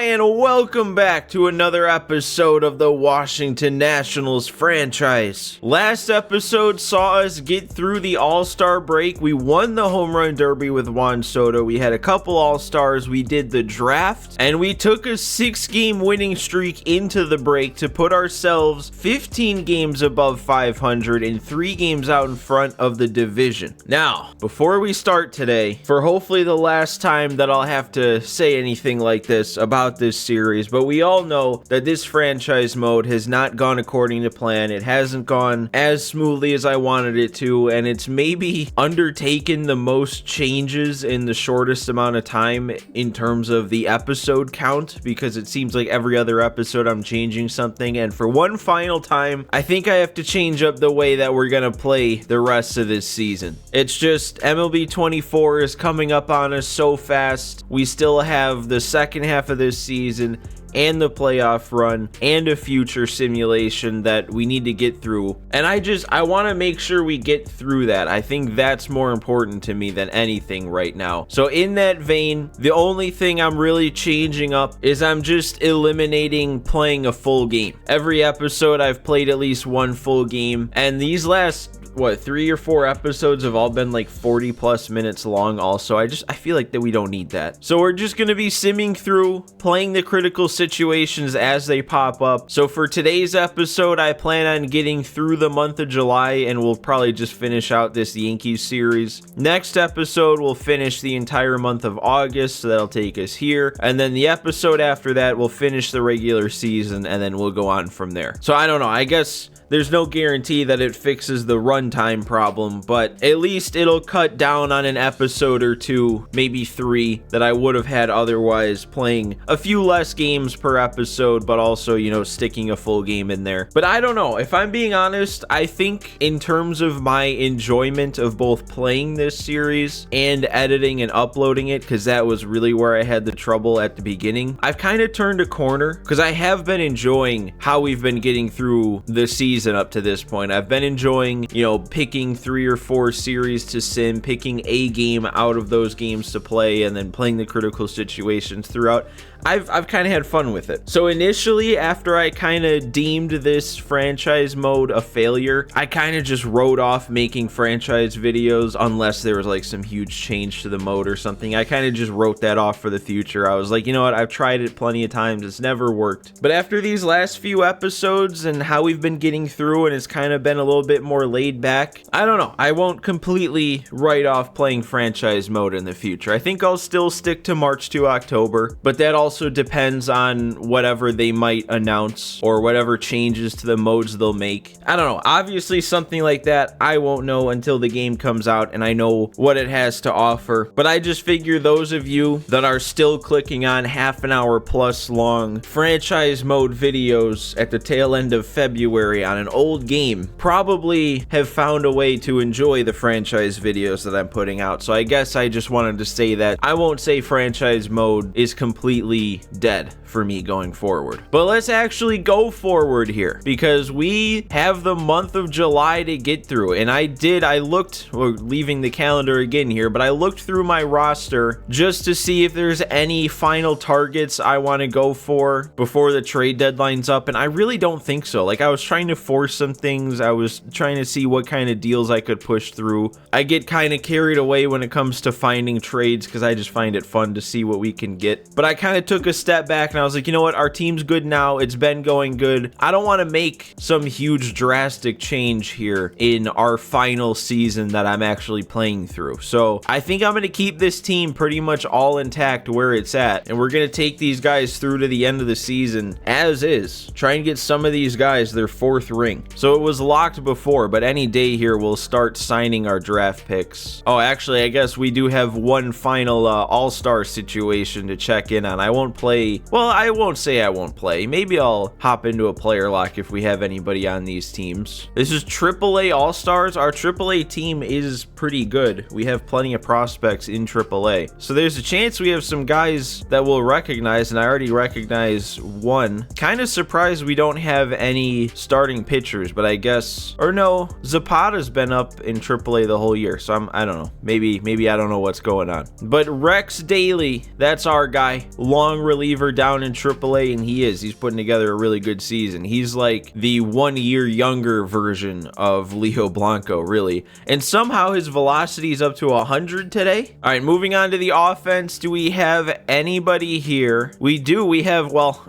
and welcome back to another episode of the Washington Nationals franchise. Last episode saw us get through the All-Star break. We won the Home Run Derby with Juan Soto. We had a couple All-Stars. We did the draft, and we took a 6-game winning streak into the break to put ourselves 15 games above 500 and 3 games out in front of the division. Now, before we start today, for hopefully the last time that I'll have to say anything like this about this series, but we all know that this franchise mode has not gone according to plan. It hasn't gone as smoothly as I wanted it to, and it's maybe undertaken the most changes in the shortest amount of time in terms of the episode count, because it seems like every other episode I'm changing something, and for one final time, I think I have to change up the way that we're gonna play the rest of this season. It's just MLB 24 is coming up on us so fast. We still have the second half of this season and the playoff run and a future simulation that we need to get through, and I want to make sure we get through that. I think that's more important to me than anything right now. So in that vein, the only thing I'm really changing up is I'm just eliminating playing a full game. Every episode I've played at least one full game, and these last 3 or 4 episodes have all been like 40 plus minutes long also. I feel like that we don't need that. So we're just going to be simming through, playing the critical situations as they pop up. So for today's episode, I plan on getting through the month of July, and we'll probably just finish out this Yankees series. Next episode, we'll finish the entire month of August, so that'll take us here. And then the episode after that, we'll finish the regular season, and then we'll go on from there. So I don't know, I guess there's no guarantee that it fixes the runtime problem, but at least it'll cut down on an episode or 2, maybe 3, that I would have had otherwise, playing a few less games per episode, but also, you know, sticking a full game in there. But I don't know, if I'm being honest, I think in terms of my enjoyment of both playing this series and editing and uploading it, because that was really where I had the trouble at the beginning, I've kind of turned a corner, because I have been enjoying how we've been getting through the season up to this point. I've been enjoying, you know, picking 3 or 4 series to sim, picking a game out of those games to play, and then playing the critical situations throughout. I've kind of had fun with it. So initially, after I kind of deemed this franchise mode a failure, I kind of just wrote off making franchise videos unless there was like some huge change to the mode or something. I kind of just wrote that off for the future. I was like, you know what, I've tried it plenty of times, it's never worked. But after these last few episodes and how we've been getting through, and it's kind of been a little bit more laid back, I don't know, I won't completely write off playing franchise mode in the future. I think I'll still stick to March to October, but that also depends on whatever they might announce or whatever changes to the modes they'll make. I don't know. Obviously, something like that I won't know until the game comes out and I know what it has to offer. But I just figure those of you that are still clicking on half an hour plus long franchise mode videos at the tail end of February on an old game probably have found a way to enjoy the franchise videos that I'm putting out. So I guess I just wanted to say that I won't say franchise mode is completely dead for me going forward. But let's actually go forward here, because we have the month of July to get through, and I looked, we're leaving the calendar again here, but I looked through my roster just to see if there's any final targets I want to go for before the trade deadline's up, and I really don't think so. Like, I was trying to force some things, I was trying to see what kind of deals I could push through. I get kind of carried away when it comes to finding trades, because I just find it fun to see what we can get. But I kind of took a step back and I was like, you know what, our team's good now, it's been going good. I don't want to make some huge drastic change here in our final season that I'm actually playing through. So I think I'm going to keep this team pretty much all intact where it's at, and we're going to take these guys through to the end of the season as is. Try and get some of these guys their 4th ring. So it was locked before, but any day here we'll start signing our draft picks. Oh, actually, I guess we do have one final all-star situation to check in on. I won't play, well, I won't say I won't play. Maybe I'll hop into a player lock if we have anybody on these teams. This is AAA All-Stars. Our AAA team is pretty good. We have plenty of prospects in AAA. So there's a chance we have some guys that we'll recognize, and I already recognize one. Kind of surprised we don't have any starting pitchers, but I guess, or no, Zapata's been up in AAA the whole year, so I don't know. Maybe I don't know what's going on. But Rex Daly, that's our guy. Long reliever down in AAA, and he's putting together a really good season. He's like the 1 year younger version of Leo Blanco, really. And somehow his velocity is up to 100 today. All right, moving on to the offense. Do we have anybody here? We do. We have, well,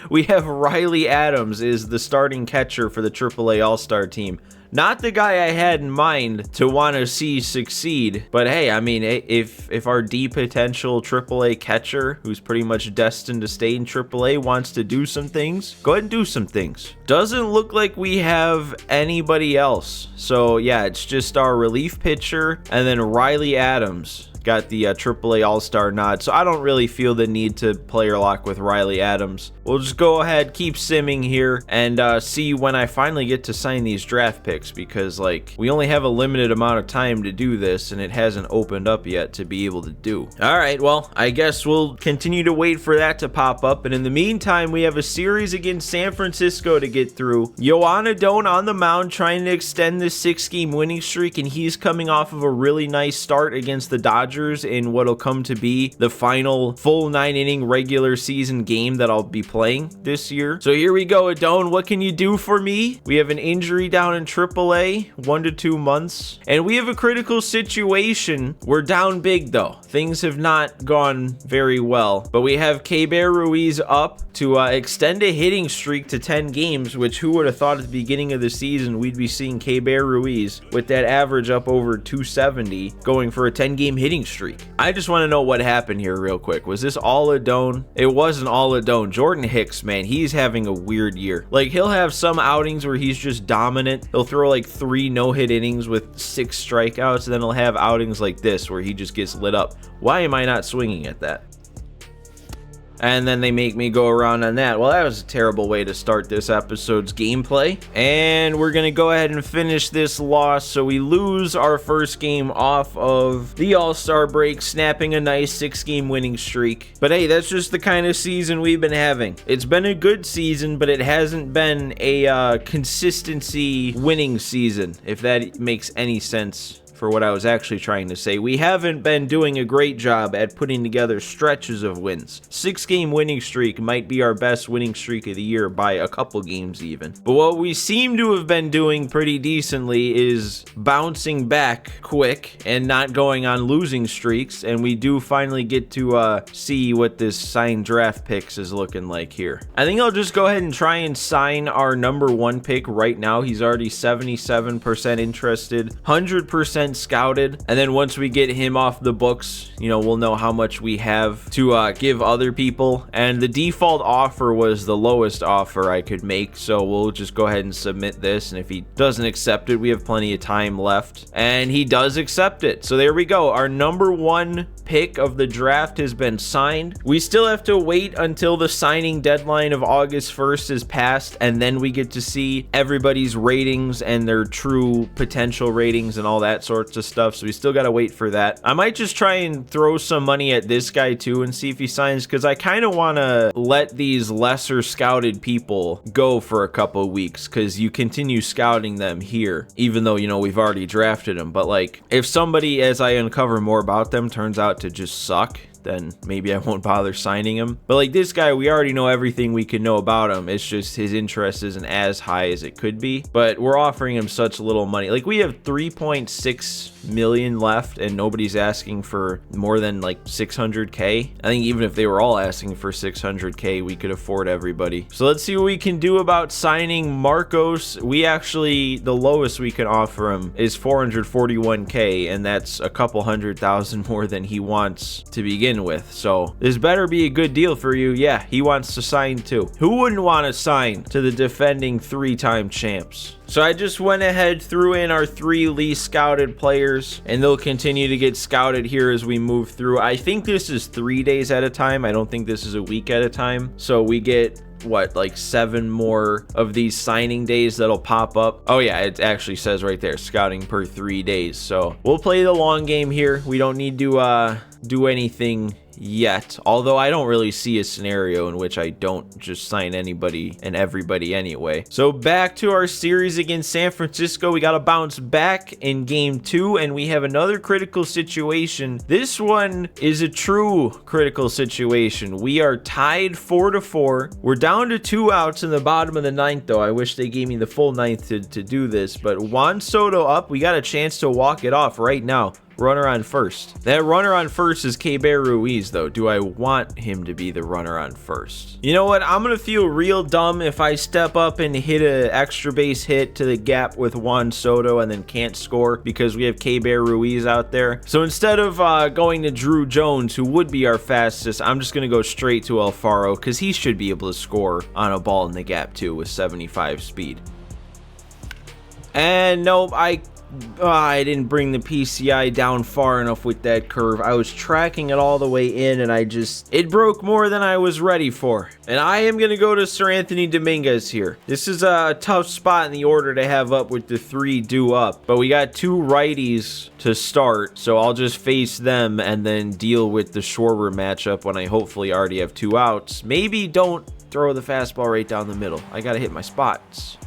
we have Riley Adams is the starting catcher for the AAA All-Star team. Not the guy I had in mind to want to see succeed, but hey, I mean, if our D potential AAA catcher, who's pretty much destined to stay in AAA, wants to do some things, go ahead and do some things. Doesn't look like we have anybody else. So yeah, it's just our relief pitcher and then Riley Adams. Got the AAA All-Star nod, so I don't really feel the need to player lock with Riley Adams. We'll just go ahead, keep simming here, and see when I finally get to sign these draft picks, because like we only have a limited amount of time to do this, and it hasn't opened up yet to be able to do. All right, well, I guess we'll continue to wait for that to pop up, and in the meantime, we have a series against San Francisco to get through. Yoan Adon on the mound trying to extend this 6-game winning streak, and he's coming off of a really nice start against the Dodgers in what'll come to be the final full 9-inning regular season game that I'll be playing this year. So here we go, Adon. What can you do for me? We have an injury down in AAA, 1 to 2 months, and we have a critical situation. We're down big though. Things have not gone very well, but we have Keibert Ruiz up to extend a hitting streak to 10 games, which who would have thought at the beginning of the season we'd be seeing Keibert Ruiz with that average up over 270 going for a 10-game hitting streak. I just want to know what happened here real quick. Was this all Adon? It wasn't all Adon. Jordan Hicks, man, he's having a weird year. Like, he'll have some outings where he's just dominant. He'll throw like 3 no-hit innings with 6 strikeouts, and then he'll have outings like this where he just gets lit up. Why am I not swinging at that? And then they make me go around on that. Well, that was a terrible way to start this episode's gameplay. And we're going to go ahead and finish this loss. So we lose our first game off of the All-Star break, snapping a nice 6-game winning streak. But hey, that's just the kind of season we've been having. It's been a good season, but it hasn't been a consistency winning season, if that makes any sense. For what I was actually trying to say. We haven't been doing a great job at putting together stretches of wins. 6-game winning streak might be our best winning streak of the year by a couple games even. But what we seem to have been doing pretty decently is bouncing back quick and not going on losing streaks, and we do finally get to see what this signed draft picks is looking like here. I think I'll just go ahead and try and sign our number 1 pick right now. He's already 77% interested, 100% scouted, and then once we get him off the books, you know, we'll know how much we have to give other people. And the default offer was the lowest offer I could make, so we'll just go ahead and submit this, and if he doesn't accept it, we have plenty of time left, and he does accept it. So there we go, our number 1 pick of the draft has been signed. We still have to wait until the signing deadline of August 1st is passed, and then we get to see everybody's ratings and their true potential ratings and all that sorts of stuff. So we still got to wait for that. I might just try and throw some money at this guy too and see if he signs, because I kind of want to let these lesser scouted people go for a couple weeks, because you continue scouting them here, even though, you know, we've already drafted them. But like, if somebody, as I uncover more about them, turns out to just suck, then maybe I won't bother signing him. But like this guy, we already know everything we can know about him. It's just his interest isn't as high as it could be, but we're offering him such little money. Like, we have 3.6 million left and nobody's asking for more than like 600k. I think even if they were all asking for 600k, we could afford everybody. So let's see what we can do about signing Marcos. We actually, the lowest we can offer him is 441k, and that's a couple $100,000 more than he wants to begin with. So this better be a good deal for you. Yeah, he wants to sign too. Who wouldn't want to sign to the defending 3-time champs? So I just went ahead, threw in our 3 least scouted players, and they'll continue to get scouted here as we move through. I think this is 3 days at a time. I don't think this is a week at a time. So we get what, like 7 more of these signing days that'll pop up. Oh yeah, it actually says right there, scouting per 3 days. So we'll play the long game here. We don't need to do anything yet, although I don't really see a scenario in which I don't just sign anybody and everybody anyway. So back to our series against San Francisco. We got to bounce back in game 2, and we have another critical situation. This one is a true critical situation. We are tied 4-4. We're down to 2 outs in the bottom of the 9th, though. I wish they gave me the full 9th to do this, but Juan Soto up. We got a chance to walk it off right now. Runner on first. That runner on first is Keibert Ruiz, though. Do I want him to be the runner on first? You know what? I'm going to feel real dumb if I step up and hit an extra base hit to the gap with Juan Soto and then can't score because we have Keibert Ruiz out there. So instead of going to Drew Jones, who would be our fastest, I'm just going to go straight to Alfaro because he should be able to score on a ball in the gap, too, with 75 speed. And nope, I didn't bring the PCI down far enough with that curve. I was tracking it all the way in, and it broke more than I was ready for. And I am going to go to Sir Anthony Dominguez here. This is a tough spot in the order to have up with the 3 due up, but we got 2 righties to start, so I'll just face them and then deal with the Schwarber matchup when I hopefully already have 2 outs. Maybe don't throw the fastball right down the middle. I got to hit my spots.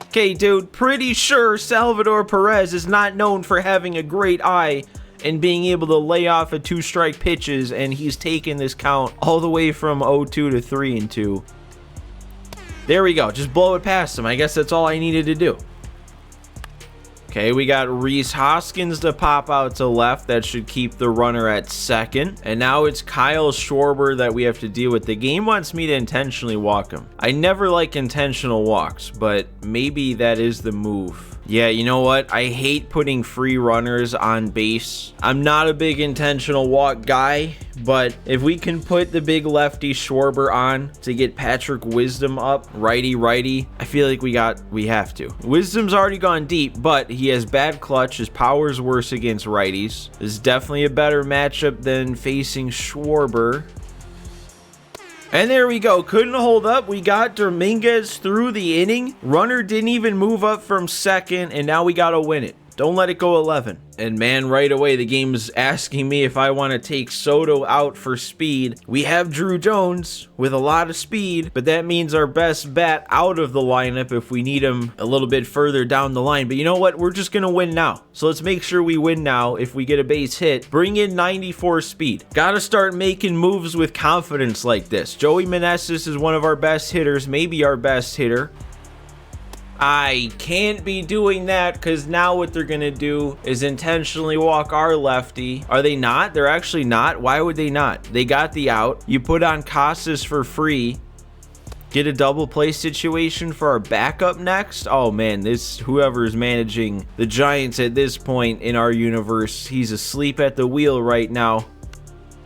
Okay, dude, pretty sure Salvador Perez is not known for having a great eye and being able to lay off at 2-strike pitches, and he's taken this count all the way from 0-2 to 3-2. There we go. Just blow it past him. I guess that's all I needed to do. Okay, we got Rhys Hoskins to pop out to left. That should keep the runner at second. And now it's Kyle Schwarber that we have to deal with. The game wants me to intentionally walk him. I never like intentional walks, but maybe that is the move. Yeah, you know what? I hate putting free runners on base. I'm not a big intentional walk guy, but if we can put the big lefty Schwarber on to get Patrick Wisdom up, righty, I feel like we have to. Wisdom's already gone deep, but he has bad clutch. His power's worse against righties. This is definitely a better matchup than facing Schwarber. And there we go. Couldn't hold up. We got Dominguez through the inning. Runner didn't even move up from second, and now we got to win it. Don't let it go 11. And man, right away, the game's asking me if I want to take Soto out for speed. We have Drew Jones with a lot of speed, but that means our best bat out of the lineup if we need him a little bit further down the line. But you know what? We're just going to win now. So let's make sure we win now. If we get a base hit, bring in 94 speed. Got to start making moves with confidence like this. Joey Meneses is one of our best hitters, maybe our best hitter. I can't be doing that because now what they're going to do is intentionally walk our lefty. Are they not? They're actually not. Why would they not? They got the out. You put on Casas for free. Get a double play situation for our backup next. Oh man, whoever is managing the Giants at this point in our universe, he's asleep at the wheel right now.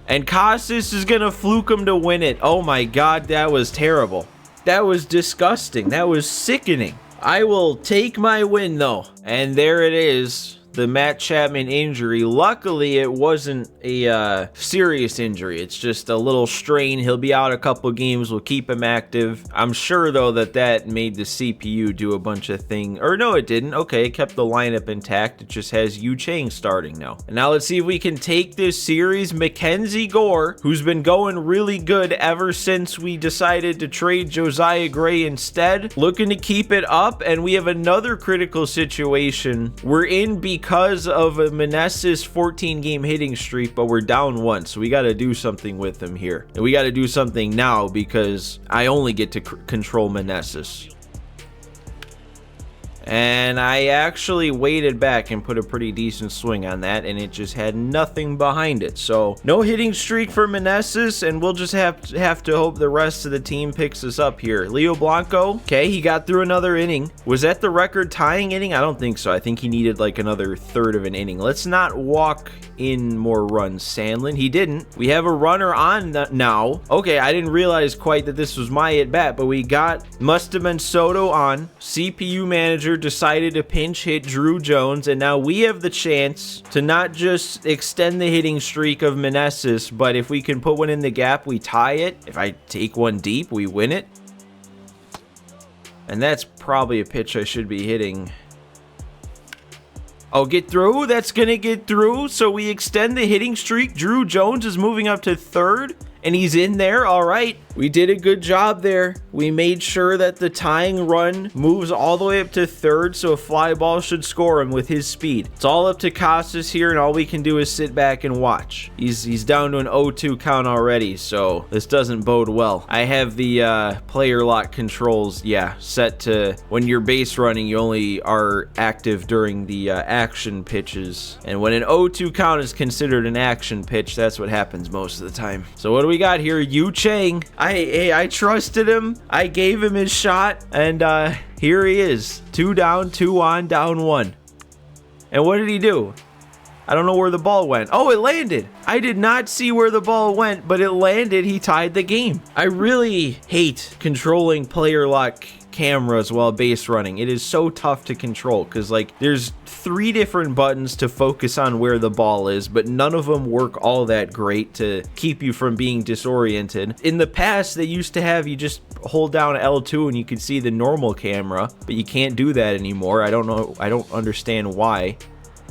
And Casas is going to fluke him to win it. Oh my God, that was terrible. That was disgusting. That was sickening. I will take my win, though. And there it is. The Matt Chapman injury. Luckily, it wasn't a serious injury. It's just a little strain. He'll be out a couple games. We'll keep him active. I'm sure, though, that made the CPU do a bunch of things. Or no, it didn't. Okay, it kept the lineup intact. It just has Yu Chang starting now. And now let's see if we can take this series. Mackenzie Gore, who's been going really good ever since we decided to trade Josiah Gray instead. Looking to keep it up, and we have another critical situation. We're in because of a Meneses 14-game hitting streak, but we're down 1, so we got to do something with him here. And we got to do something now because I only get to control Meneses. And I actually waited back and put a pretty decent swing on that, and it just had nothing behind it. So no hitting streak for Meneses, and we'll just have to hope the rest of the team picks us up here. Leo Blanco, okay, he got through another inning. Was that the record tying inning? I don't think so. I think he needed like another third of an inning. Let's not walk in more runs, Sandlin. He didn't. We have a runner on now. Okay, I didn't realize quite that this was my at-bat, but must have been Soto on. CPU manager decided to pinch hit Drew Jones, and now we have the chance to not just extend the hitting streak of Meneses, but if we can put one in the gap, we tie it. If I take one deep, we win it. And that's probably a pitch I should be hitting. Oh, get through. That's going to get through. So we extend the hitting streak. Drew Jones is moving up to third, and he's in there. All right. We did a good job there. We made sure that the tying run moves all the way up to third, so a fly ball should score him with his speed. It's all up to Casas here, and all we can do is sit back and watch. He's down to an 0-2 count already, so this doesn't bode well. I have the player lock controls, set to when you're base running, you only are active during the action pitches. And when an 0-2 count is considered an action pitch, that's what happens most of the time. So what do we got here? Yu Chang. I trusted him. I gave him his shot, and here he is. 2 down, 2 on, down 1. And what did he do? I don't know where the ball went. Oh, it landed. I did not see where the ball went, but it landed. He tied the game. I really hate controlling player lock cameras while base running. It is so tough to control because like there's 3 different buttons to focus on where the ball is, but none of them work all that great to keep you from being disoriented. In the past, they used to have you just hold down L2 and you could see the normal camera, but you can't do that anymore. I don't know. I don't understand why.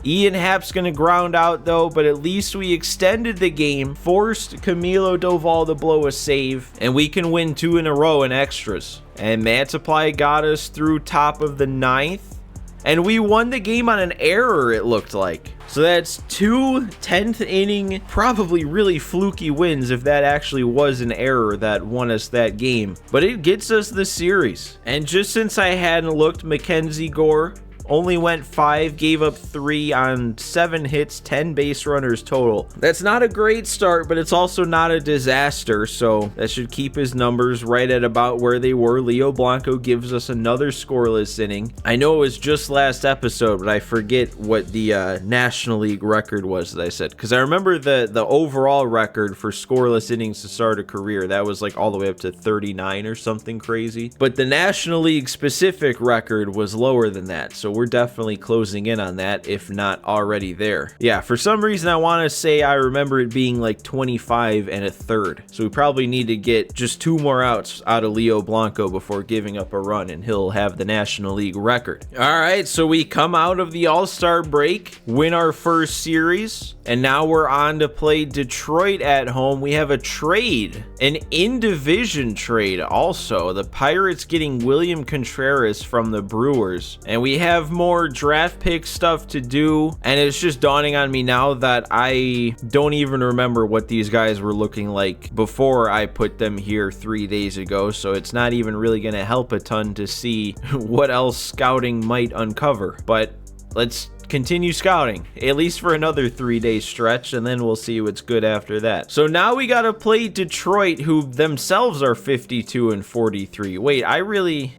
Ian Happ's gonna ground out though, but at least we extended the game, forced Camilo Doval to blow a save, and we can win 2 in a row in extras. And Mantiply got us through top of the 9th, and we won the game on an error, it looked like. So that's 2 10th inning, probably really fluky wins if that actually was an error that won us that game. But it gets us the series. And just since I hadn't looked, Mackenzie Gore only went 5, gave up 3 on 7 hits, 10 base runners total. That's not a great start, but it's also not a disaster, so that should keep his numbers right at about where they were. Leo Blanco gives us another scoreless inning. I know it was just last episode, but I forget what the National League record was that I said, because I remember the overall record for scoreless innings to start a career. That was like all the way up to 39 or something crazy. But the National League specific record was lower than that, so we're definitely closing in on that, if not already there. Yeah, for some reason I want to say I remember it being like 25 1/3. So we probably need to get just 2 more outs out of Leo Blanco before giving up a run, and he'll have the National League record. All right, so we come out of the All-Star break, win our first series, and now we're on to play Detroit at home. We have a trade, an in-division trade also. The Pirates getting William Contreras from the Brewers, and we have more draft pick stuff to do, and it's just dawning on me now that I don't even remember what these guys were looking like before I put them here 3 days ago, so it's not even really going to help a ton to see what else scouting might uncover. But let's continue scouting, at least for another 3-day stretch, and then we'll see what's good after that. So now we gotta play Detroit, who themselves are 52 and 43. Wait,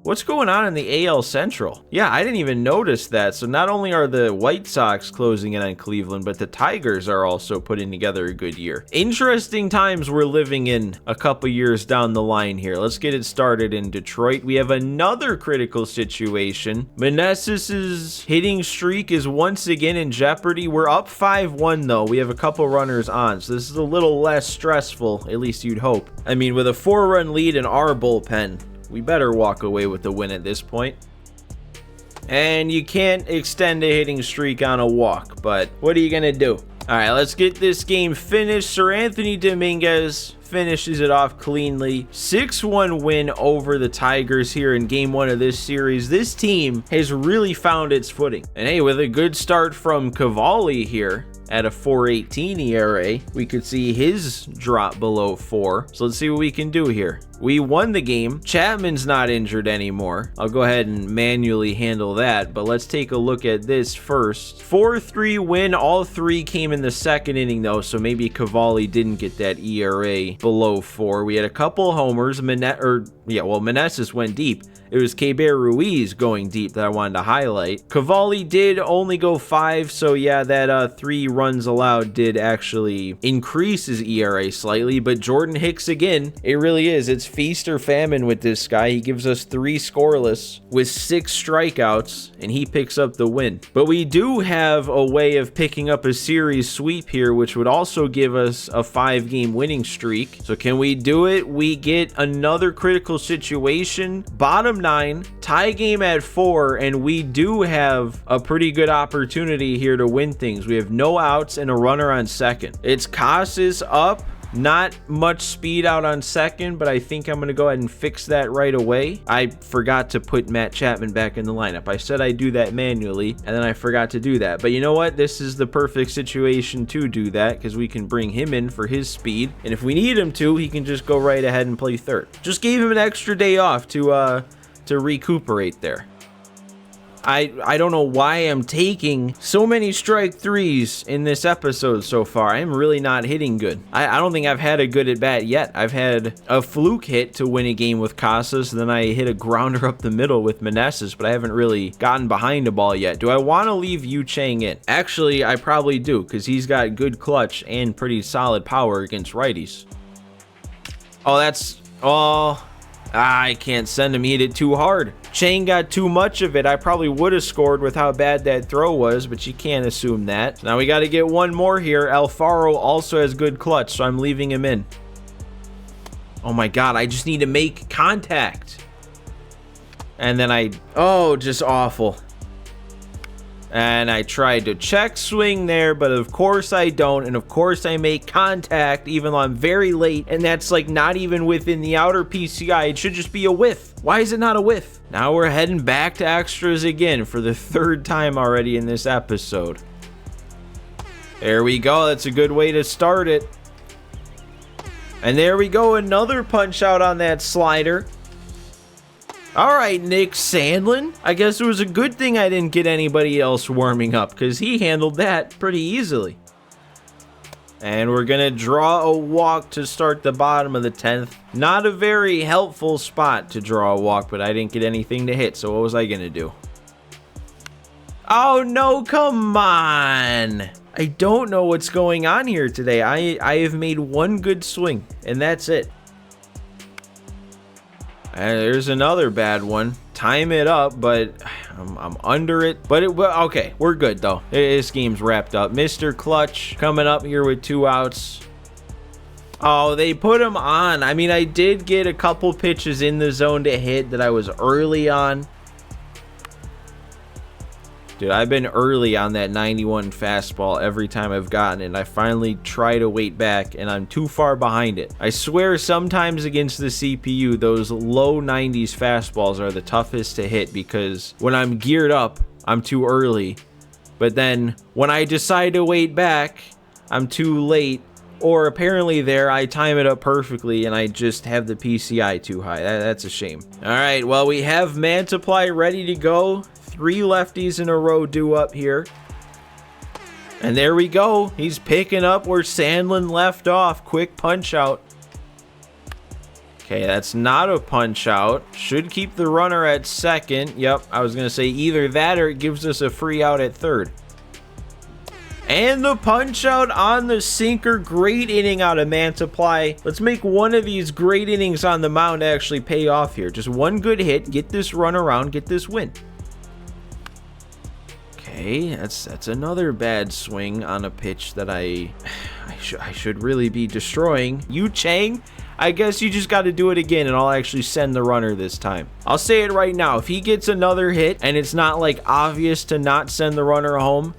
what's going on in the AL Central? Yeah, I didn't even notice that. So not only are the White Sox closing in on Cleveland, but the Tigers are also putting together a good year. Interesting times we're living in a couple years down the line here. Let's get it started in Detroit. We have another critical situation. Menesis's hitting streak is once again in jeopardy. We're up 5-1 though. We have a couple runners on, so this is a little less stressful, at least you'd hope. I mean, with a 4-run lead in our bullpen, we better walk away with the win at this point. And you can't extend a hitting streak on a walk, but what are you gonna do? All right, let's get this game finished. Sir Anthony Dominguez finishes it off cleanly. 6-1 win over the Tigers here in game 1 of this series. This team has really found its footing. And hey, with a good start from Cavalli here at a 4.18 ERA, we could see his drop below 4. So let's see what we can do here. We won the game. Chapman's not injured anymore. I'll go ahead and manually handle that, but let's take a look at this first. 4-3 win. All 3 came in the second inning though, so maybe Cavalli didn't get that ERA below 4. We had a couple homers. Meneses went deep. It was Keber Ruiz going deep that I wanted to highlight. Cavalli did only go 5, so yeah, that 3 runs allowed did actually increase his ERA slightly, but Jordan Hicks again, it really is. It's feast or famine with this guy. He gives us 3 scoreless with 6 strikeouts, and he picks up the win. But we do have a way of picking up a series sweep here, which would also give us a 5-game winning streak. So can we do it? We get another critical situation, bottom 9, tie game at 4, and we do have a pretty good opportunity here to win things. We have no outs and a runner on second. It's Casas up. Not much speed out on second, but I think I'm going to go ahead and fix that right away. I forgot to put Matt Chapman back in the lineup. I said I'd do that manually, and then I forgot to do that. But you know what? This is the perfect situation to do that, because we can bring him in for his speed. And if we need him to, he can just go right ahead and play third. Just gave him an extra day off to recuperate there. I don't know why I'm taking so many strike threes in this episode so far. I'm really not hitting good. I don't think I've had a good at bat yet. I've had a fluke hit to win a game with Casas, then I hit a grounder up the middle with Meneses, but I haven't really gotten behind a ball yet. Do I want to leave Yu Chang in? Actually, I probably do, because he's got good clutch and pretty solid power against righties. I can't send him. He hit it too hard. Chang got too much of it. I probably would have scored with how bad that throw was, but you can't assume that. Now we got to get one more here. Alfaro also has good clutch, so I'm leaving him in. Oh my God, I just need to make contact. And then just awful. And I tried to check swing there, but of course I don't. And of course I make contact, even though I'm very late. And that's like not even within the outer PCI. It should just be a whiff. Why is it not a whiff? Now we're heading back to extras again for the 3rd time already in this episode. There we go. That's a good way to start it. And there we go. Another punch out on that slider. All right, Nick Sandlin. I guess it was a good thing I didn't get anybody else warming up, because he handled that pretty easily. And we're going to draw a walk to start the bottom of the 10th. Not a very helpful spot to draw a walk, but I didn't get anything to hit, so what was I going to do? Oh, no, come on. I don't know what's going on here today. I have made one good swing, and that's it. There's another bad one. Time it up, but I'm under it. But okay, we're good though. This game's wrapped up. Mr. Clutch coming up here with 2 outs. Oh, they put him on. I mean, I did get a couple pitches in the zone to hit that I was early on. Dude, I've been early on that 91 fastball every time I've gotten it, and I finally try to wait back, and I'm too far behind it. I swear sometimes against the CPU, those low 90s fastballs are the toughest to hit, because when I'm geared up, I'm too early. But then when I decide to wait back, I'm too late. Or apparently there, I time it up perfectly, and I just have the PCI too high. That's a shame. All right, well, we have Mantiply ready to go. 3 lefties in a row due up here. And there we go. He's picking up where Sandlin left off. Quick punch out. Okay, that's not a punch out. Should keep the runner at second. Yep, I was going to say either that or it gives us a free out at third. And the punch out on the sinker. Great inning out of Mantiply. Let's make one of these great innings on the mound actually pay off here. Just one good hit. Get this run around. Get this win. Okay, that's another bad swing on a pitch that I should really be destroying. Yu Chang, I guess you just got to do it again, and I'll actually send the runner this time. I'll say it right now. If he gets another hit and it's not like obvious to not send the runner home,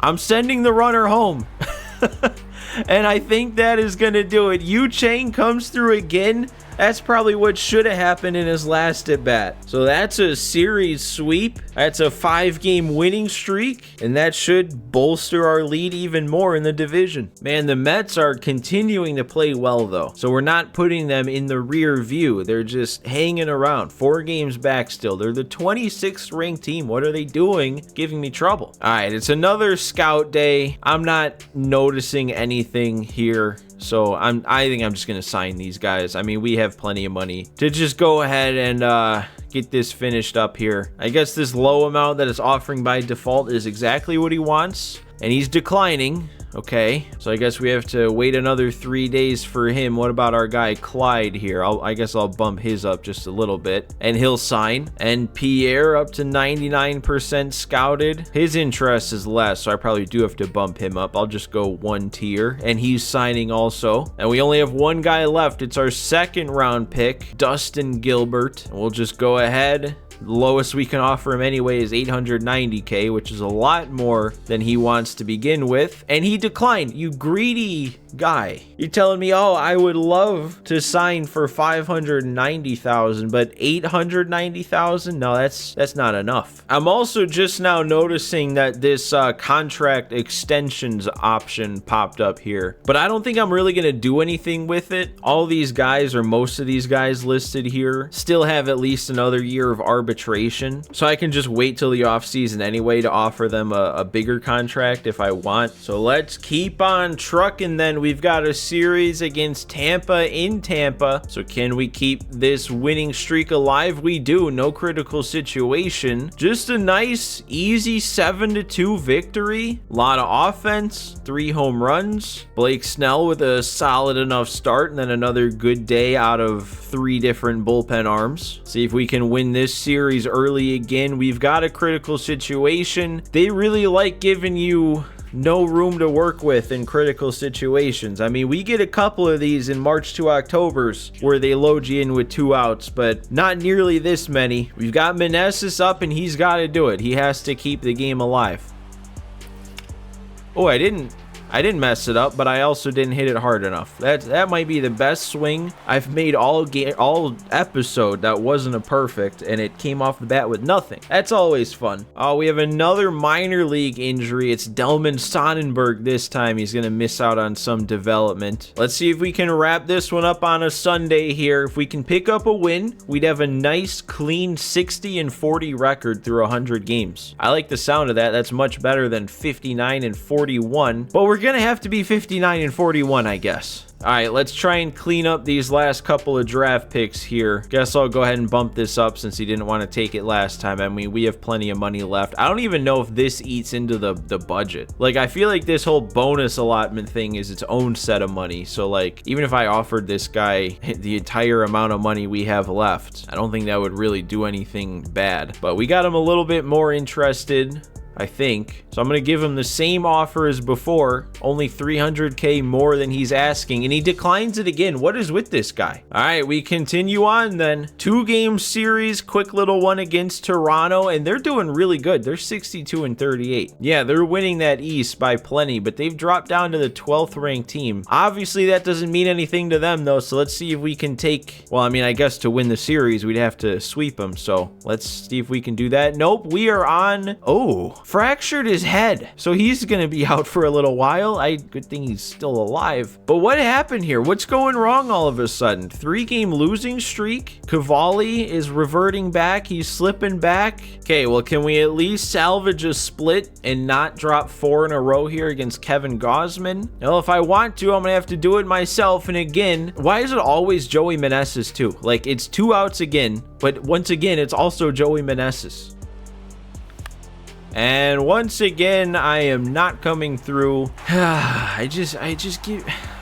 I'm sending the runner home. And I think that is going to do it. Yu Chang comes through again. That's probably what should have happened in his last at bat. So that's a series sweep. That's a 5-game winning streak, and that should bolster our lead even more in the division. Man, the Mets are continuing to play well though. So we're not putting them in the rear view. They're just hanging around. 4 games back still. They're the 26th ranked team. What are they doing giving me trouble? All right, it's another scout day. I'm not noticing anything here. So I think I'm just going to sign these guys. I mean, we have plenty of money to just go ahead and get this finished up here. I guess this low amount that it's offering by default is exactly what he wants. And he's declining. Okay, so I guess we have to wait another 3 days for him. What about our guy Clyde here? I guess I'll bump his up just a little bit, and he'll sign. And Pierre up to 99% scouted. His interest is less, so I probably do have to bump him up. I'll just go 1 tier, and he's signing also. And we only have one guy left. It's our second round pick, Dustin Gilbert. And we'll just go ahead. The lowest we can offer him anyway is 890K, which is a lot more than he wants to begin with. And he declined. You greedy guy. You're telling me, oh, I would love to sign for 590,000, but 890,000? No, that's not enough. I'm also just now noticing that this contract extensions option popped up here, but I don't think I'm really going to do anything with it. All these guys, or most of these guys listed here, still have at least another year of arbitration, so I can just wait till the offseason anyway to offer them a bigger contract if I want. So let's keep on trucking then. We've got a series against Tampa in Tampa, so can we keep this winning streak alive? We do. No critical situation, just a nice easy 7-2 victory. A lot of offense, 3 home runs. Blake Snell with a solid enough start, and then another good day out of 3 different bullpen arms. See if we can win this series early again. We've got a critical situation. They really like giving you no room to work with in critical situations. I mean, we get a couple of these in March to Octobers where they load you in with 2 outs, but not nearly this many. We've got Meneses up, and he's got to do it. He has to keep the game alive. Oh, I didn't mess it up, but I also didn't hit it hard enough. That might be the best swing I've made all episode that wasn't a perfect, and it came off the bat with nothing. That's always fun. Oh, we have another minor league injury. It's Delman Sonnenberg this time. He's gonna miss out on some development. Let's see if we can wrap this one up on a Sunday here. If we can pick up a win, we'd have a nice clean 60-40 record through 100 games. I like the sound of that. That's much better than 59-41, but we're gonna have to be 59-41, I guess. All right, let's try and clean up these last couple of draft picks here. Guess I'll go ahead and bump this up since he didn't want to take it last time. I mean, we have plenty of money left. I don't even know if this eats into the budget. Like, I feel like this whole bonus allotment thing is its own set of money. So, like, even if I offered this guy the entire amount of money we have left, I don't think that would really do anything bad. But we got him a little bit more interested, I think. So I'm going to give him the same offer as before, only 300K more than he's asking, and he declines it again. What is with this guy? All right, we continue on then. 2-game series, quick little one against Toronto, and they're doing really good. They're 62-38. Yeah, they're winning that East by plenty, but they've dropped down to the 12th ranked team. Obviously, that doesn't mean anything to them, though, so let's see if we can take, well, I mean, I guess to win the series, we'd have to sweep them, so let's see if we can do that. Nope, we are on, oh, fractured his head, so he's gonna be out for a little while. Good thing he's still alive. But what happened here? What's going wrong all of a sudden? 3-game losing streak. Cavalli is reverting back. He's slipping back. Okay, well, can we at least salvage a split and not drop 4 in a row here against Kevin Gausman? Well, if I want to, I'm gonna have to do it myself. And again, why is it always Joey Meneses too? Like, it's 2 outs again, but once again, it's also Joey Meneses. And once again, I am not coming through.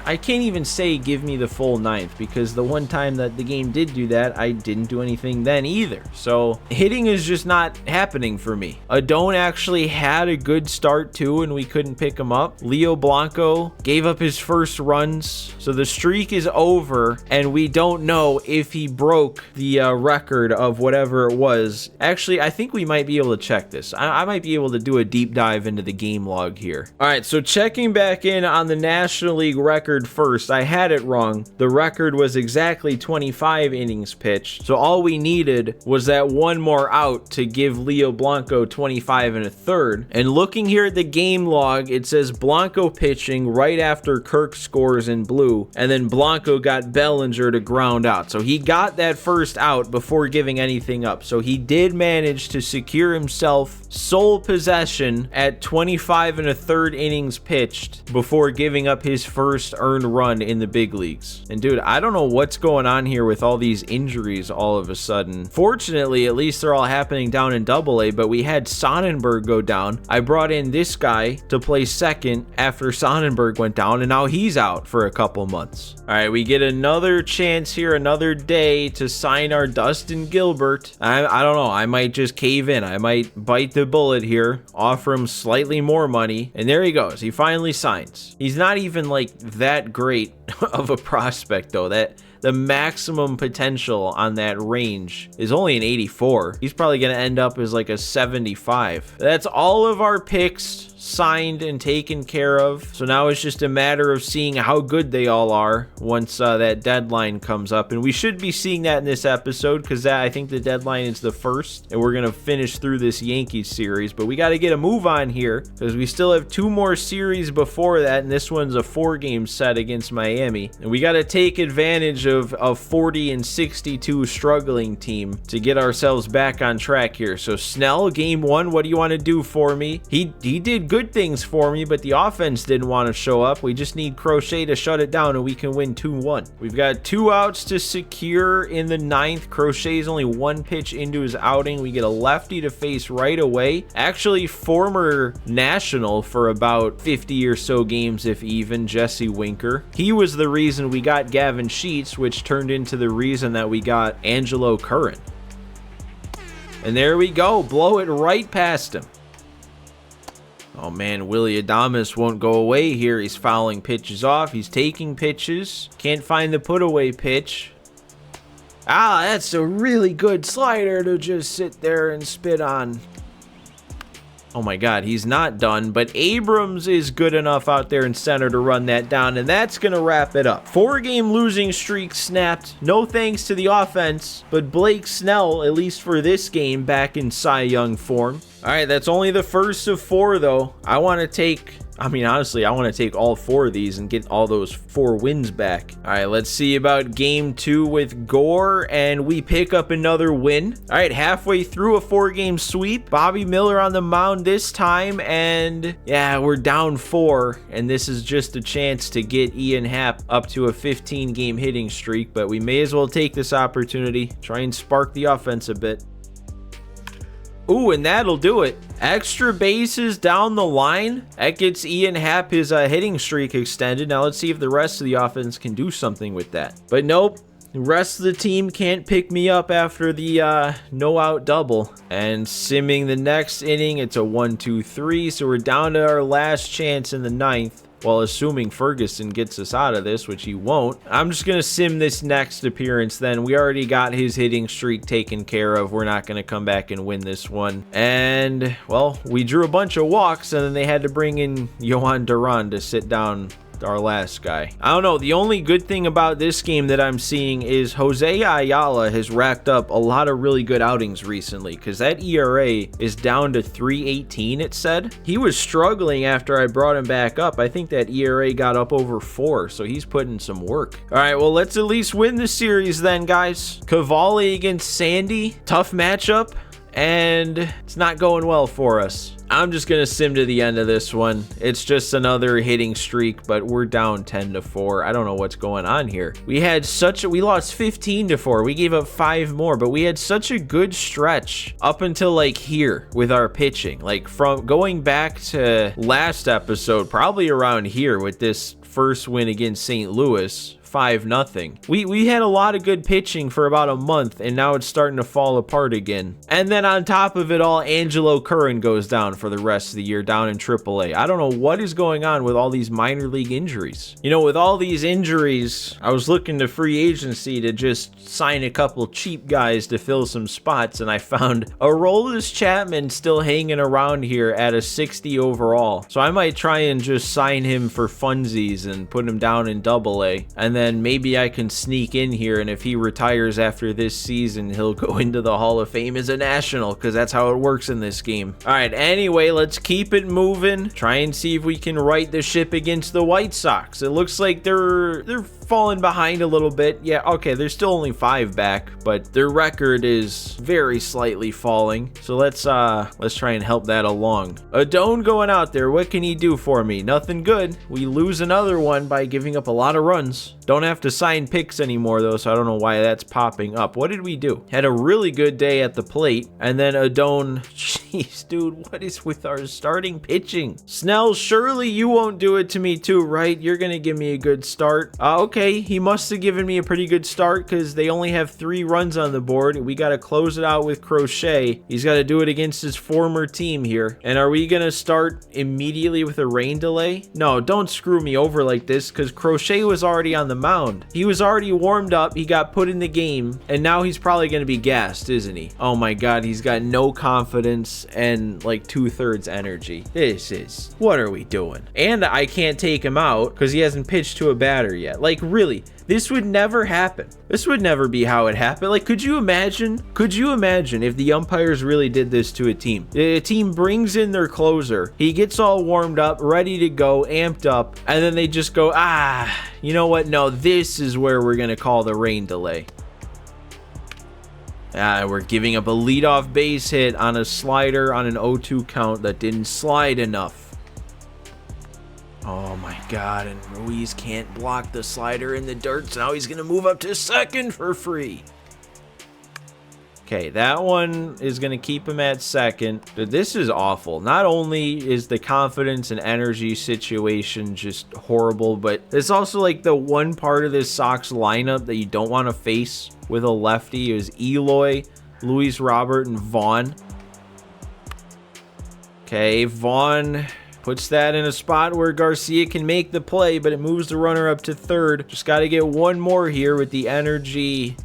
I can't even say give me the full 9th, because the one time that the game did do that, I didn't do anything then either. So hitting is just not happening for me. Adon actually had a good start too, and we couldn't pick him up. Leo Blanco gave up his first runs, so the streak is over, and we don't know if he broke the record of whatever it was. Actually, I think we might be able to check this. I might be able to do a deep dive into the game log here. All right, so checking back in on the National League record first, I had it wrong. The record was exactly 25 innings pitched, so all we needed was that one more out to give Leo Blanco 25 1/3. And looking here at the game log, it says Blanco pitching right after Kirk scores in blue, and then Blanco got Bellinger to ground out. So he got that first out before giving anything up. So he did manage to secure himself sole possession at 25 1/3 innings pitched before giving up his first earned run in the big leagues. And dude, I don't know what's going on here with all these injuries all of a sudden. Fortunately, at least they're all happening down in AA, but we had Sonnenberg go down. I brought in this guy to play second after Sonnenberg went down, and now he's out for a couple months. All right, we get another chance here, another day to sign our Dustin Gilbert. I don't know. I might just cave in. I might bite the bullet here, offer him slightly more money, and there he goes. He finally signs. He's not even like that great of a prospect though. That the maximum potential on that range is only an 84. He's probably going to end up as like a 75. That's all of our picks signed and taken care of. So now it's just a matter of seeing how good they all are once that deadline comes up. And we should be seeing that in this episode because I think the deadline is the 1st. And we're going to finish through this Yankees series. But we got to get a move on here because we still have 2 more series before that. And this one's a 4-game set against Miami. And we got to take advantage of a 40 and 62 struggling team to get ourselves back on track here. So Snell, game 1, what do you want to do for me? He did good things for me, but the offense didn't want to show up. We just need Crochet to shut it down and we can win 2-1. We've got 2 outs to secure in the 9th. Crochet's only 1 pitch into his outing. We get a lefty to face right away. Actually, former national for about 50 or so games, if even, Jesse Winker. He was the reason we got Gavin Sheets, which turned into the reason that we got Angelo Curran. And there we go. Blow it right past him. Oh man, Willie Adames won't go away here. He's fouling pitches off. He's taking pitches. Can't find the put away pitch. Ah, that's a really good slider to just sit there and spit on. Oh my God, he's not done, but Abrams is good enough out there in center to run that down, and that's going to wrap it up. 4-game losing streak snapped. No thanks to the offense, but Blake Snell, at least for this game, back in Cy Young form. All right, that's only the first of 4, though. Honestly, I want to take all 4 of these and get all those 4 wins back. All right, let's see about game 2 with Gore, and we pick up another win. All right, halfway through a 4-game sweep. Bobby Miller on the mound this time, and yeah, we're down 4, and this is just a chance to get Ian Happ up to a 15-game hitting streak, but we may as well take this opportunity, try and spark the offense a bit. Ooh, and that'll do it. Extra bases down the line. That gets Ian Happ his hitting streak extended. Now let's see if the rest of the offense can do something with that. But nope. The rest of the team can't pick me up after the no-out double. And simming the next inning, it's a 1-2-3. So we're down to our last chance in the 9th. Well, assuming Ferguson gets us out of this, which he won't. I'm just going to sim this next appearance then. We already got his hitting streak taken care of. We're not going to come back and win this one. And, well, we drew a bunch of walks, and then they had to bring in Yohan Duran to sit down our last guy. I don't know. The only good thing about this game that I'm seeing is Jose Ayala has racked up a lot of really good outings recently because that ERA is down to 3.18, it said. He was struggling after I brought him back up. I think that ERA got up over 4, so he's putting some work. All right, well, let's at least win the series then, guys. Cavalli against Sandy. Tough matchup, and it's not going well for us. I'm just going to sim to the end of this one. It's just another hitting streak, but we're down 10-4. I don't know what's going on here. We lost 15-4. We gave up 5 more, but we had such a good stretch up until like here with our pitching. Like from going back to last episode, probably around here with this first win against St. Louis. 5-0. We had a lot of good pitching for about a month, and now it's starting to fall apart again. And then on top of it all, Angelo Curran goes down for the rest of the year down in AAA. I don't know what is going on with all these minor league injuries. You know, with all these injuries, I was looking to free agency to just sign a couple cheap guys to fill some spots, and I found Aroldis Chapman still hanging around here at a 60 overall. So I might try and just sign him for funsies and put him down in AA, and then then maybe I can sneak in here, and if he retires after this season, he'll go into the Hall of Fame as a National, because that's how it works in this game. All right, anyway, let's keep it moving. Try and see if we can right the ship against the White Sox. It looks like they're falling behind a little bit. Yeah, okay, they're still only 5 back, but their record is very slightly falling. So let's try and help that along. Adone going out there. What can he do for me? Nothing good. We lose another one by giving up a lot of runs. Don't have to sign picks anymore though, so I don't know why that's popping up. What did we do? Had a really good day at the plate, and then Adone, jeez, dude, what is with our starting pitching? Snell, surely you won't do it to me too, right? You're gonna give me a good start. Okay, he must have given me a pretty good start because they only have 3 runs on the board. We got to close it out with Crochet. He's got to do it against his former team here. And are we gonna start immediately with a rain delay? No, don't screw me over like this, because Crochet was already on the mound. He was already warmed up. He got put in the game, and now he's probably gonna be gassed, isn't he? Oh my god, he's got no confidence and like 2/3 energy. What are we doing? And I can't take him out because he hasn't pitched to a batter yet. Like, really, this would never happen. This would never be how it happened. Like, could you imagine if the umpires really did this to a team? A team brings in their closer, he gets all warmed up, ready to go, amped up, and then they just go, you know what? No, this is where we're gonna call the rain delay. We're giving up a leadoff base hit on a slider on an 0-2 count that didn't slide enough. Oh my god, and Ruiz can't block the slider in the dirt, so now he's going to move up to second for free. Okay, that one is going to keep him at second. But this is awful. Not only is the confidence and energy situation just horrible, but it's also like the one part of this Sox lineup that you don't want to face with a lefty is Eloy, Luis Robert, and Vaughn. Okay, Vaughn puts that in a spot where Garcia can make the play, but it moves the runner up to third. Just got to get one more here with the energy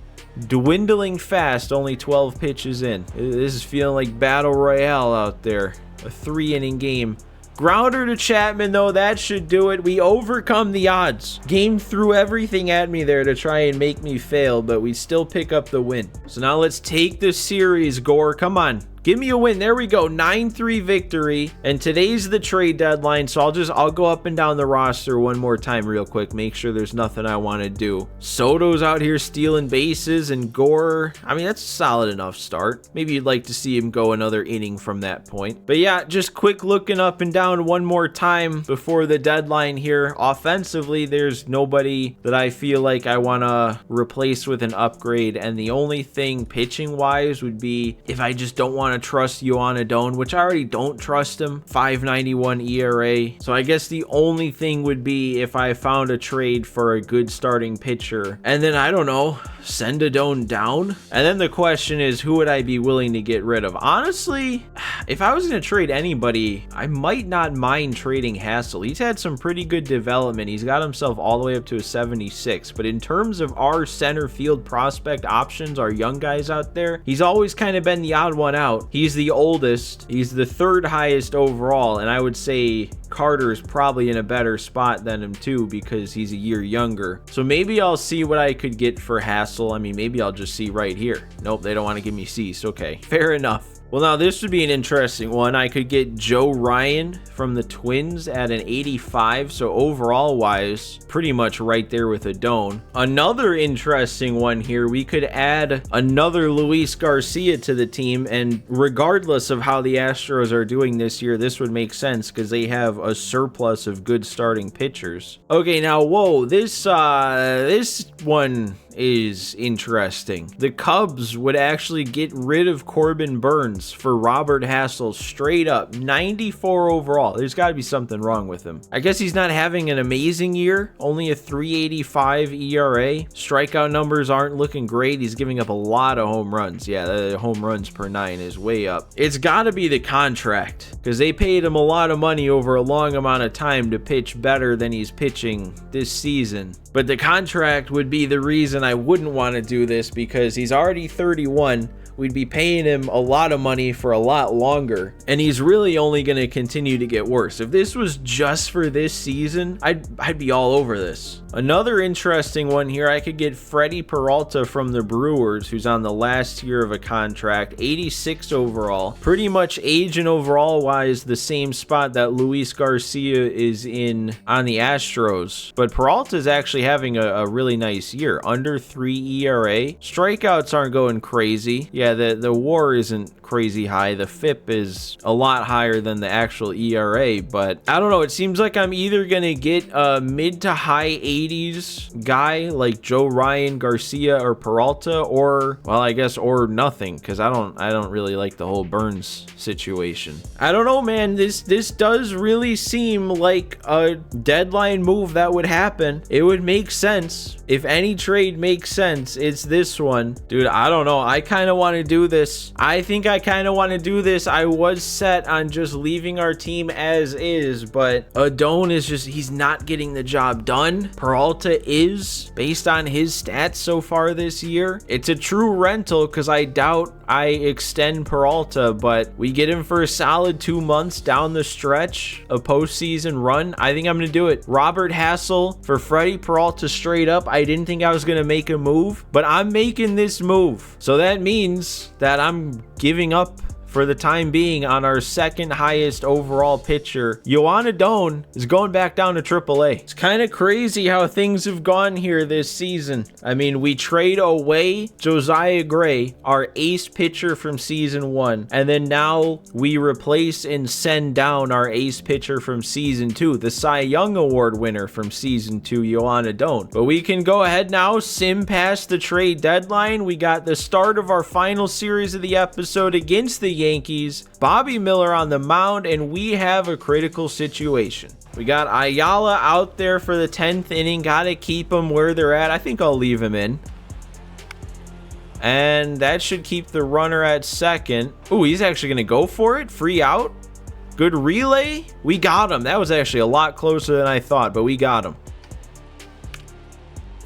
dwindling fast, only 12 pitches in. This is feeling like Battle Royale out there. A 3-inning game. Grounder to Chapman, though, that should do it. We overcome the odds. Game threw everything at me there to try and make me fail, but we still pick up the win. So now let's take the series, Gore. Come on. Give me a win. There we go. 9-3 victory. And today's the trade deadline, so I'll go up and down the roster one more time real quick. Make sure there's nothing I want to do. Soto's out here stealing bases, and Gore, I mean, that's a solid enough start. Maybe you'd like to see him go another inning from that point. But yeah, just quick looking up and down one more time before the deadline here. Offensively, there's nobody that I feel like I want to replace with an upgrade. And the only thing pitching-wise would be if I just don't want to trust Yohan Adone, which I already don't trust him. 5.91 ERA. So I guess the only thing would be if I found a trade for a good starting pitcher, and then I don't know, send Adone down. And then the question is, who would I be willing to get rid of? Honestly, if I was going to trade anybody, I might not mind trading Hassel. He's had some pretty good development. He's got himself all the way up to a 76. But in terms of our center field prospect options, our young guys out there, he's always kind of been the odd one out. He's the oldest. He's the 3rd highest overall. And I would say Carter's probably in a better spot than him too, because he's a year younger. So maybe I'll see what I could get for Hassel. I mean, maybe I'll just see right here. Nope, they don't want to give me Cease. Okay, fair enough. Well, now this would be an interesting one. I could get Joe Ryan from the Twins at an 85. So overall wise, pretty much right there with Adone. Another interesting one here, we could add another Luis Garcia to the team. And regardless of how the Astros are doing this year, this would make sense because they have a surplus of good starting pitchers. Okay, now, whoa, this one is interesting. The Cubs would actually get rid of Corbin Burns for Robert Hassel, straight up. 94 overall. There's got to be something wrong with him. I guess he's not having an amazing year. Only a 3.85 ERA. Strikeout numbers aren't looking great. He's giving up a lot of home runs. Yeah, the home runs per 9 is way up. It's got to be the contract, because they paid him a lot of money over a long amount of time to pitch better than he's pitching this season. But the contract would be the reason reason I wouldn't want to do this, because he's already 31. We'd be paying him a lot of money for a lot longer, and he's really only going to continue to get worse. If this was just for this season, I'd be all over this. Another interesting one here, I could get Freddie Peralta from the Brewers, who's on the last year of a contract, 86 overall. Pretty much age and overall wise the same spot that Luis Garcia is in on the Astros. But Peralta is actually having a really nice year, under 3 ERA. Strikeouts aren't going crazy. Yeah, the WAR isn't crazy high. The FIP is a lot higher than the actual ERA, but I don't know. It seems like I'm either going to get a mid to high 80s guy like Joe Ryan, Garcia, or Peralta, or, well, I guess, or nothing, because I don't really like the whole Burns situation. I don't know, man. This does really seem like a deadline move that would happen. It would make sense. If any trade makes sense, it's this one. Dude, I don't know. I kind of want to do this. I think I kind of want to do this. I was set on just leaving our team as is, but Adon is just, he's not getting the job done. Peralta is, based on his stats so far this year. It's a true rental, because I doubt I extend Peralta, but we get him for a solid 2 months down the stretch, a postseason run. I think I'm going to do it. Robert Hassel for Freddie Peralta straight up. I didn't think I was going to make a move, but I'm making this move. So that means that I'm giving up for the time being on our second highest overall pitcher. Yoan Adon is going back down to AAA. It's kind of crazy how things have gone here this season. I mean, we trade away Josiah Gray, our ace pitcher from season 1, and then now we replace and send down our ace pitcher from season 2, the Cy Young Award winner from season 2, Yoan Adon. But we can go ahead now, sim past the trade deadline. We got the start of our final series of the episode against the Yankees, Bobby Miller on the mound, and we have a critical situation. We got Ayala out there for the 10th inning. Gotta keep them where they're at. I think I'll leave him in. And that should keep the runner at second. Oh, he's actually gonna go for it. Free out. Good relay. We got him. That was actually a lot closer than I thought, but we got him.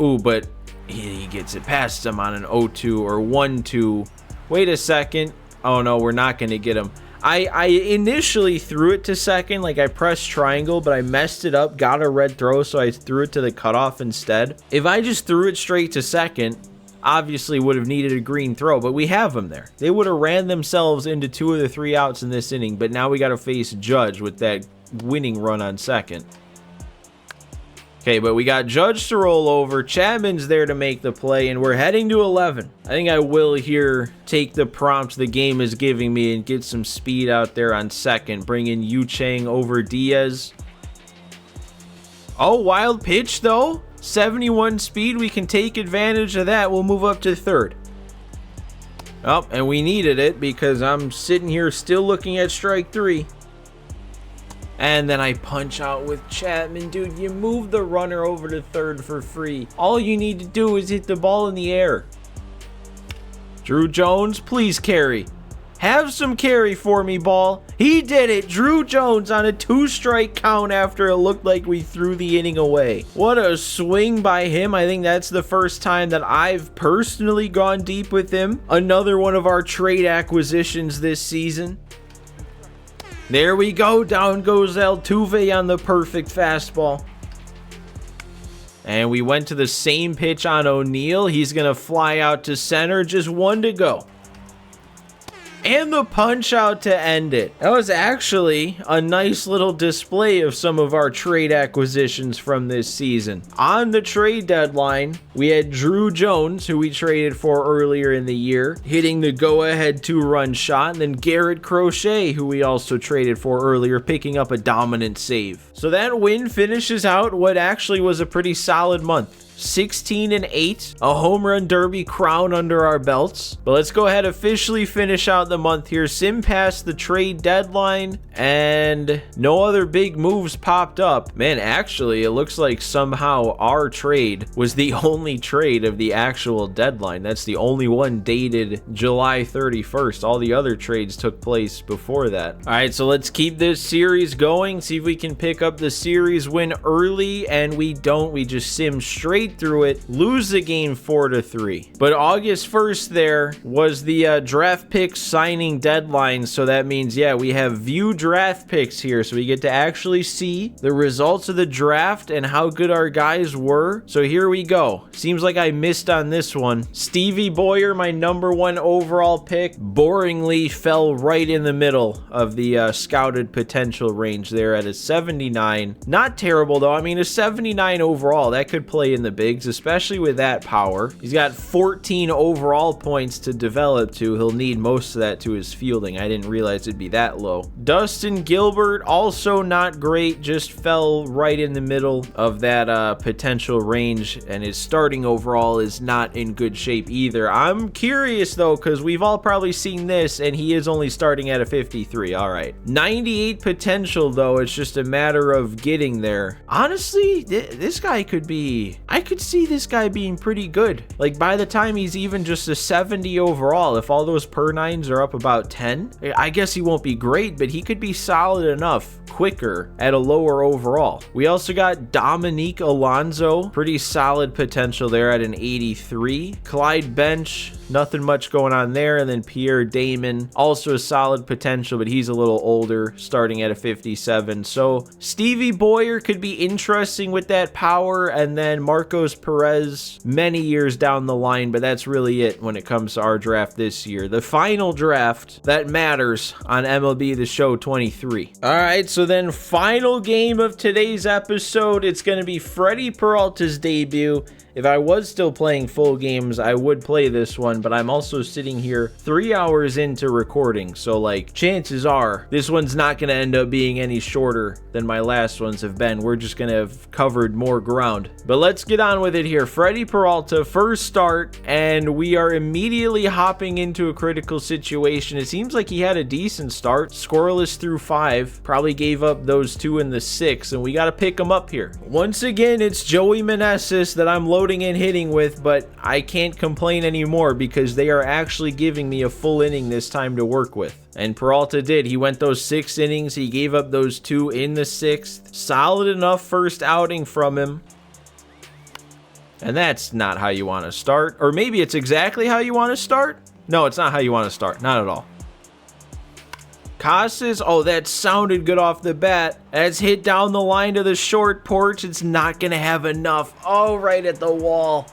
Ooh, but he gets it past him on an 0-2 or 1-2. Wait a second. Oh no, we're not going to get him. I initially threw it to second, like I pressed triangle, but I messed it up, got a red throw, so I threw it to the cutoff instead. If I just threw it straight to second, obviously would have needed a green throw, but we have them there. They would have ran themselves into 2 of the 3 outs in this inning, but now we got to face Judge with that winning run on second. Okay, but we got Judge to roll over. Chapman's there to make the play, and we're heading to 11. I think I will here take the prompt the game is giving me and get some speed out there on second. Bring in Yu Chang over Diaz. Oh, wild pitch, though. 71 speed. We can take advantage of that. We'll move up to third. Oh, and we needed it because I'm sitting here still looking at strike 3. And then I punch out with Chapman. Dude, you move the runner over to third for free. All you need to do is hit the ball in the air. Drew Jones, please carry. Have some carry for me, ball. He did it. Drew Jones on a 2-strike count after it looked like we threw the inning away. What a swing by him. I think that's the first time that I've personally gone deep with him. Another one of our trade acquisitions this season. There we go. Down goes Altuve on the perfect fastball. And we went to the same pitch on O'Neal. He's going to fly out to center. Just 1 to go. And the punch out to end it. That was actually a nice little display of some of our trade acquisitions from this season. On the trade deadline, we had Drew Jones, who we traded for earlier in the year, hitting the go-ahead 2-run shot, and then Garrett Crochet, who we also traded for earlier, picking up a dominant save. So that win finishes out what actually was a pretty solid month. 16-8, a home run derby crown under our belts. But let's go ahead officially finish out the month here. Sim past the trade deadline, and no other big moves popped up. Man, actually, it looks like somehow our trade was the only trade of the actual deadline. That's the only one dated July 31st. All the other trades took place before that. All right, so let's keep this series going. See if we can pick up the series win early, and we don't. We just sim straight straight through it, lose the game 4-3. But August 1st there was the draft pick signing deadline. So that means, yeah, we have view draft picks here. So we get to actually see the results of the draft and how good our guys were. So here we go. Seems like I missed on this one. Stevie Boyer, my #1 overall pick, boringly fell right in the middle of the scouted potential range there at a 79. Not terrible though. I mean, a 79 overall, that could play in the bigs, especially with that power. He's got 14 overall points to develop to. He'll need most of that to his fielding. I didn't realize it'd be that low. Dustin Gilbert, also not great, just fell right in the middle of that potential range, and his starting overall is not in good shape either. I'm curious though, because we've all probably seen this, and he is only starting at a 53. All right, 98 potential though. It's just a matter of getting there. Honestly, this guy could be, I could see this guy being pretty good. Like by the time he's even just a 70 overall, if all those per nines are up about 10, I guess he won't be great, but he could be solid enough quicker at a lower overall. We also got Dominique Alonso, pretty solid potential there at an 83. Clyde Bench, nothing much going on there. And then Pierre Damon, also a solid potential, but he's a little older, starting at a 57. So Stevie Boyer could be interesting with that power, and then Marcos Perez many years down the line, but that's really it when it comes to our draft this year. The final draft that matters on MLB The Show 23. All right, so then final game of today's episode, it's going to be Freddie Peralta's debut. If I was still playing full games, I would play this one, but I'm also sitting here 3 hours into recording. So like, chances are this one's not going to end up being any shorter than my last ones have been. We're just going to have covered more ground. But let's get on with it here. Freddie Peralta, first start, and we are immediately hopping into a critical situation. It seems like he had a decent start, scoreless through 5, probably gave up those 2 in the 6, and we got to pick him up here. Once again, it's Joey Meneses that I'm loading and hitting with, but I can't complain anymore because they are actually giving me a full inning this time to work with. And Peralta did. He went those 6 innings. He gave up those 2 in the 6th. Solid enough first outing from him. And that's not how you want to start. Or maybe it's exactly how you want to start. No, it's not how you want to start. Not at all. Casas, oh, that sounded good off the bat. That's hit down the line to the short porch. It's not going to have enough. Oh, right at the wall.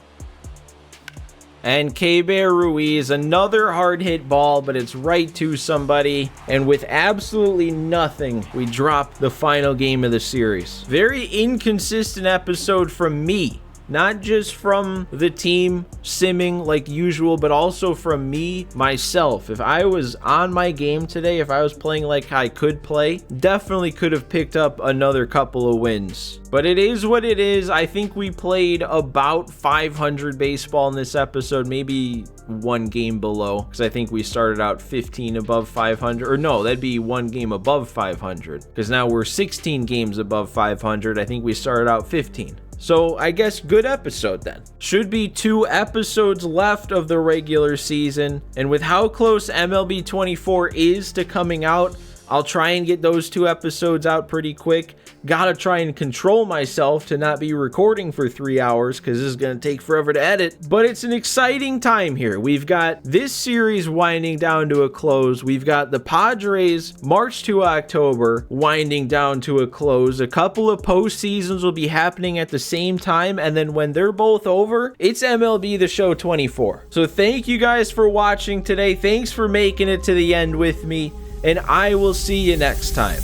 And Keibert Ruiz, another hard hit ball, but it's right to somebody. And with absolutely nothing, we drop the final game of the series. Very inconsistent episode from me. Not just from the team simming like usual, but also from me, myself. If I was on my game today, if I was playing like I could play, definitely could have picked up another couple of wins. But it is what it is. I think we played about 500 baseball in this episode, maybe 1 game below, because I think we started out 15 above 500. Or no, that'd be 1 game above 500, because now we're 16 games above 500. I think we started out 15. So I guess good episode then. Should be 2 episodes left of the regular season. And with how close MLB 24 is to coming out, I'll try and get those 2 episodes out pretty quick. Gotta try and control myself to not be recording for 3 hours because this is gonna take forever to edit. But it's an exciting time here. We've got this series winding down to a close. We've got the Padres March to October winding down to a close. A couple of postseasons will be happening at the same time, and then when they're both over, it's MLB The Show 24. So thank you guys for watching today. Thanks for making it to the end with me, and I will see you next time.